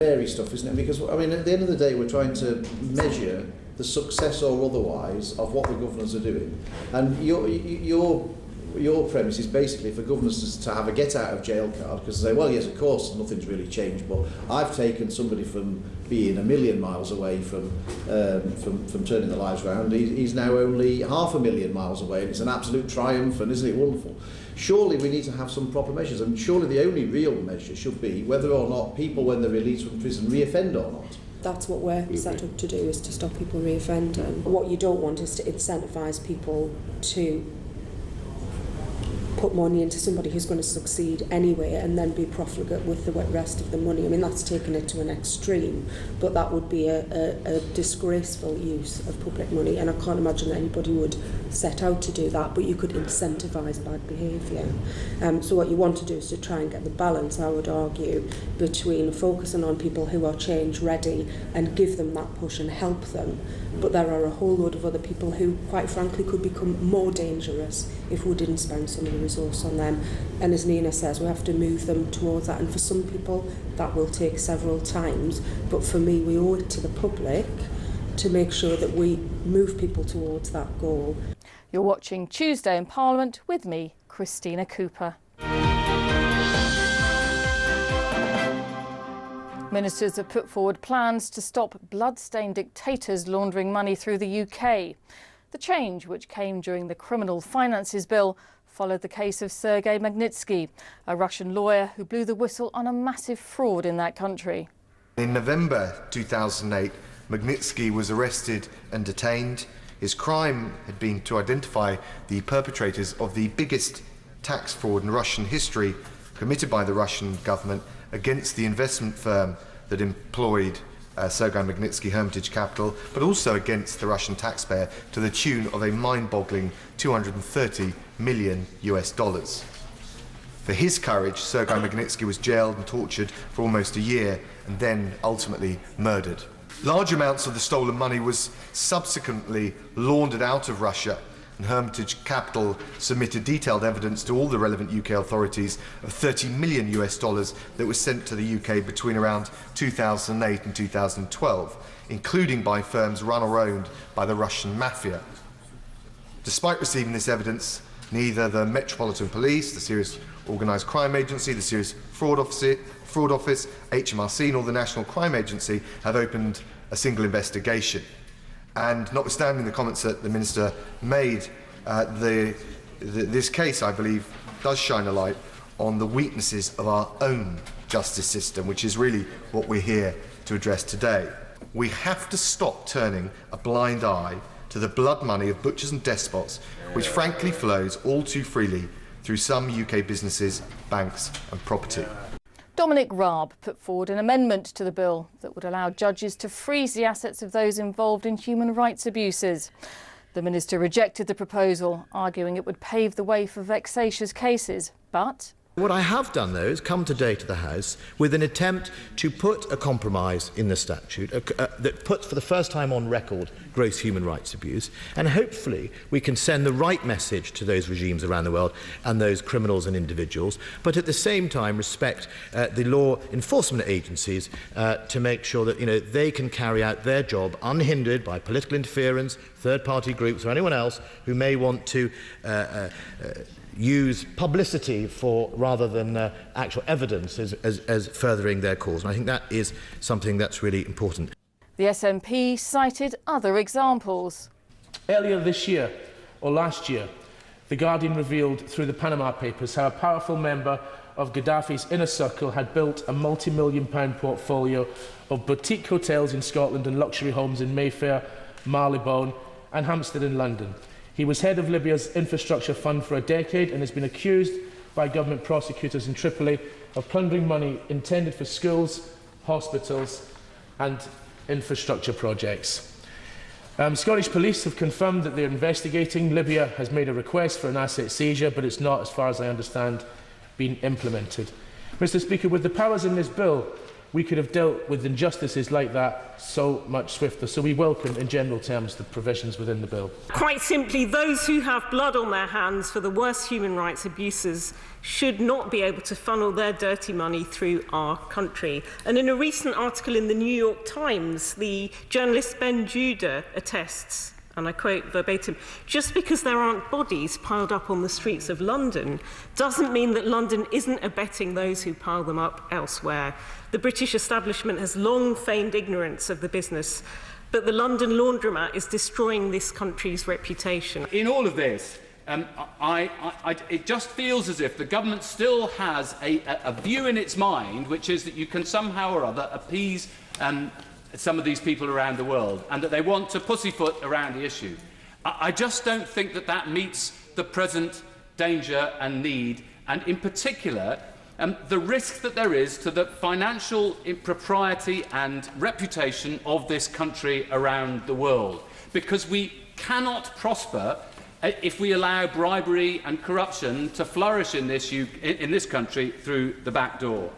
Scary stuff, isn't it? Because, I mean, at the end of the day, we're trying to measure the success or otherwise of what the governors are doing. And your premise is basically for governors to have a get-out-of-jail card, because they say, well, yes, of course, nothing's really changed, but I've taken somebody from being 1,000,000 miles away from turning their lives around. He's now only 500,000 miles away, and it's an absolute triumph, and isn't it wonderful? Surely we need to have some proper measures, and surely the only real measure should be whether or not people, when they're released from prison, re-offend or not. That's what we're set up to do, is to stop people re-offending. What you don't want is to incentivise people to put money into somebody who's going to succeed anyway and then be profligate with the rest of the money. I mean, that's taking it to an extreme, but that would be a disgraceful use of public money, and I can't imagine that anybody would set out to do that, but you could incentivise bad behaviour. So what you want to do is to try and get the balance, I would argue, between focusing on people who are change ready and give them that push and help them, but there are a whole load of other people who, quite frankly, could become more dangerous if we didn't spend some of the resource on them. And as Nina says, we have to move them towards that, and for some people that will take several times, but for me we owe it to the public to make sure that we move people towards that goal. You're watching Tuesday in Parliament with me, Christina Cooper. Ministers have put forward plans to stop bloodstained dictators laundering money through the UK. The change, which came during the Criminal Finances Bill, followed the case of Sergei Magnitsky, a Russian lawyer who blew the whistle on a massive fraud in that country. In November 2008, Magnitsky was arrested and detained. His crime had been to identify the perpetrators of the biggest tax fraud in Russian history committed by the Russian government against the investment firm that employed Sergei Magnitsky, Hermitage Capital, but also against the Russian taxpayer to the tune of a mind-boggling $230 million. For his courage, Sergei Magnitsky was jailed and tortured for almost a year and then ultimately murdered. Large amounts of the stolen money was subsequently laundered out of Russia, and Hermitage Capital submitted detailed evidence to all the relevant UK authorities of $30 million that was sent to the UK between around 2008 and 2012, including by firms run or owned by the Russian mafia. Despite receiving this evidence, neither the Metropolitan Police, the Serious Organised Crime Agency, the Serious Fraud Office, HMRC, nor the National Crime Agency have opened a single investigation. And notwithstanding the comments that the Minister made, this case, I believe, does shine a light on the weaknesses of our own justice system, which is really what we're here to address today. We have to stop turning a blind eye to the blood money of butchers and despots, which frankly flows all too freely through some UK businesses, banks and property. Dominic Raab put forward an amendment to the bill that would allow judges to freeze the assets of those involved in human rights abuses. The minister rejected the proposal, arguing it would pave the way for vexatious cases, but what I have done, though, is come today to the House with an attempt to put a compromise in the statute that puts for the first time on record gross human rights abuse, and hopefully we can send the right message to those regimes around the world and those criminals and individuals, but at the same time respect the law enforcement agencies to make sure that they can carry out their job unhindered by political interference, third-party groups or anyone else who may want to use publicity for rather than actual evidence as furthering their cause. And I think that is something that's really important. The SNP cited other examples. Earlier this year, or last year, The Guardian revealed through the Panama Papers how a powerful member of Gaddafi's inner circle had built a multi-million-pound portfolio of boutique hotels in Scotland and luxury homes in Mayfair, Marylebone and Hampstead in London. He was head of Libya's infrastructure fund for a decade and has been accused by government prosecutors in Tripoli of plundering money intended for schools, hospitals and infrastructure projects. Scottish police have confirmed that they're investigating. Libya has made a request for an asset seizure, but it's not, as far as I understand, been implemented. Mr. Speaker, with the powers in this bill, we could have dealt with injustices like that so much swifter. So we welcome, in general terms, the provisions within the bill. Quite simply, those who have blood on their hands for the worst human rights abuses should not be able to funnel their dirty money through our country. And in a recent article in the New York Times, the journalist Ben Judah attests, and I quote verbatim, "Just because there aren't bodies piled up on the streets of London doesn't mean that London isn't abetting those who pile them up elsewhere. The British establishment has long feigned ignorance of the business, but the London laundromat is destroying this country's reputation." In all of this, it just feels as if the government still has a view in its mind, which is that you can somehow or other appease some of these people around the world, and that they want to pussyfoot around the issue. I just don't think that that meets the present danger and need, and in particular, the risk that there is to the financial propriety and reputation of this country around the world. Because we cannot prosper if we allow bribery and corruption to flourish in this country through the back door.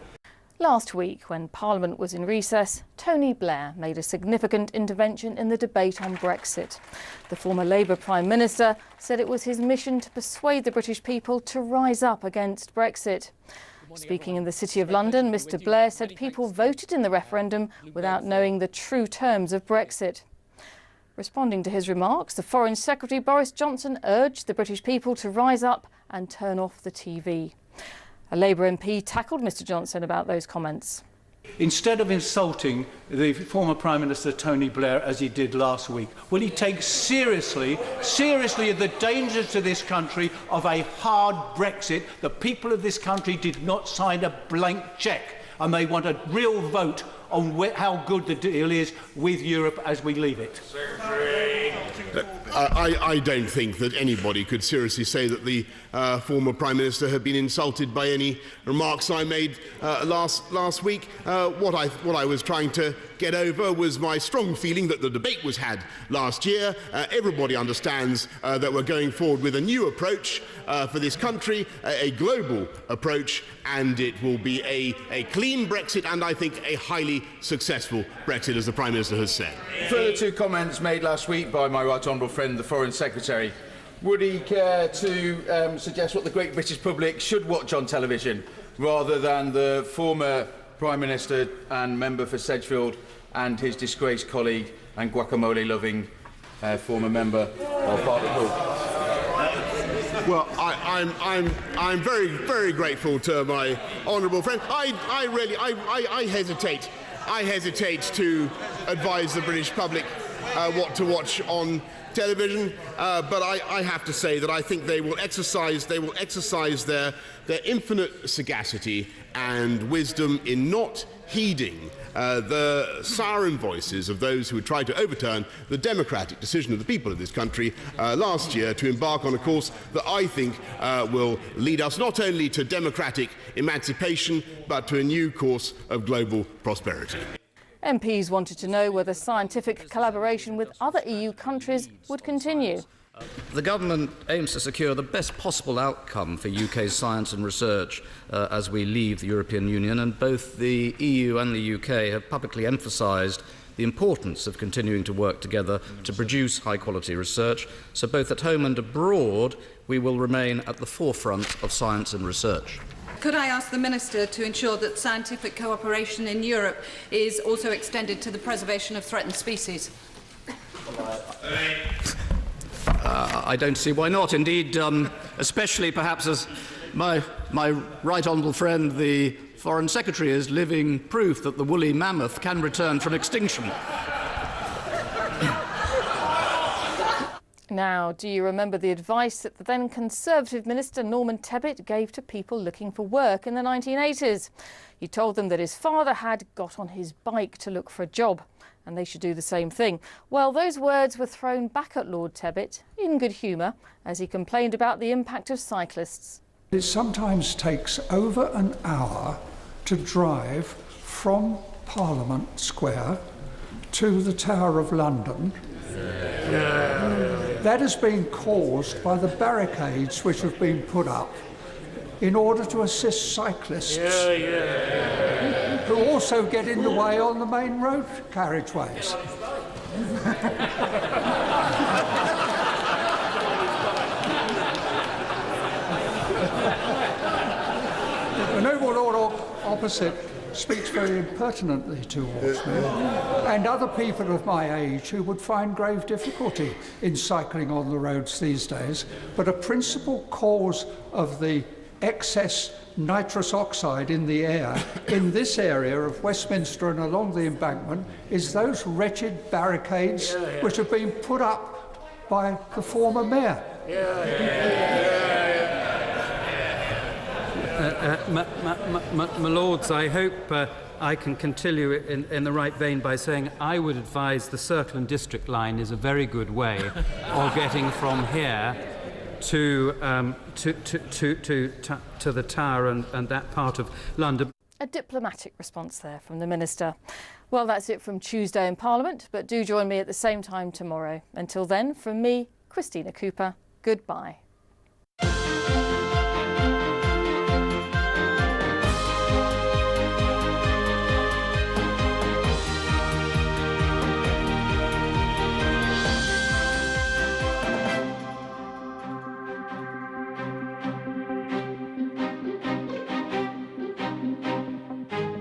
Last week, when Parliament was in recess, Tony Blair made a significant intervention in the debate on Brexit. The former Labour Prime Minister said it was his mission to persuade the British people to rise up against Brexit. Speaking in the City of London, Mr Blair said people voted in the referendum without knowing the true terms of Brexit. Responding to his remarks, the Foreign Secretary Boris Johnson urged the British people to rise up and turn off the TV. A Labour MP tackled Mr Johnson about those comments. Instead of insulting the former Prime Minister Tony Blair as he did last week, will he take seriously the dangers to this country of a hard Brexit? The people of this country did not sign a blank cheque, and they want a real vote on how good the deal is with Europe as we leave it. I don't think that anybody could seriously say that the former Prime Minister had been insulted by any remarks I made last week. What I was trying to get over was my strong feeling that the debate was had last year. Everybody understands that we're going forward with a new approach for this country, a global approach, and it will be a clean Brexit and I think a highly successful Brexit, as the Prime Minister has said. Further to comments made last week by my right honourable friend, the Foreign Secretary, would he care to suggest what the great British public should watch on television, rather than the former Prime Minister and member for Sedgefield and his disgraced colleague and guacamole-loving former member of Parliament? Well, I'm very, very grateful to my honourable friend. I hesitate to advise the British public what to watch on television, but I have to say that I think they will exercise their infinite sagacity and wisdom in not heeding the siren voices of those who would try to overturn the democratic decision of the people of this country last year to embark on a course that I think will lead us not only to democratic emancipation but to a new course of global prosperity. MPs wanted to know whether scientific collaboration with other EU countries would continue. The government aims to secure the best possible outcome for UK's science and research as we leave the European Union, and both the EU and the UK have publicly emphasised the importance of continuing to work together to produce high-quality research. So both at home and abroad, we will remain at the forefront of science and research. Could I ask the Minister to ensure that scientific cooperation in Europe is also extended to the preservation of threatened species? I don't see why not. Indeed, especially perhaps as my right honourable friend, the Foreign Secretary, is living proof that the woolly mammoth can return from extinction. Now, do you remember the advice that the then Conservative Minister Norman Tebbit gave to people looking for work in the 1980s? He told them that his father had got on his bike to look for a job, and they should do the same thing. Well, those words were thrown back at Lord Tebbit in good humour as he complained about the impact of cyclists. It sometimes takes over an hour to drive from Parliament Square to the Tower of London. That has been caused by the barricades which have been put up in order to assist cyclists who also get in the way on the main road carriageways. The Noble Lord opposite speaks very impertinently towards me and other people of my age who would find grave difficulty in cycling on the roads these days, but a principal cause of the excess nitrous oxide in the air in this area of Westminster and along the embankment is those wretched barricades which have been put up by the former mayor. My Lords, I hope I can continue in the right vein by saying I would advise the Circle and District line is a very good way of getting from here to the Tower and that part of London. A diplomatic response there from the Minister. Well, that's it from Tuesday in Parliament, but do join me at the same time tomorrow. Until then, from me, Christina Cooper, goodbye.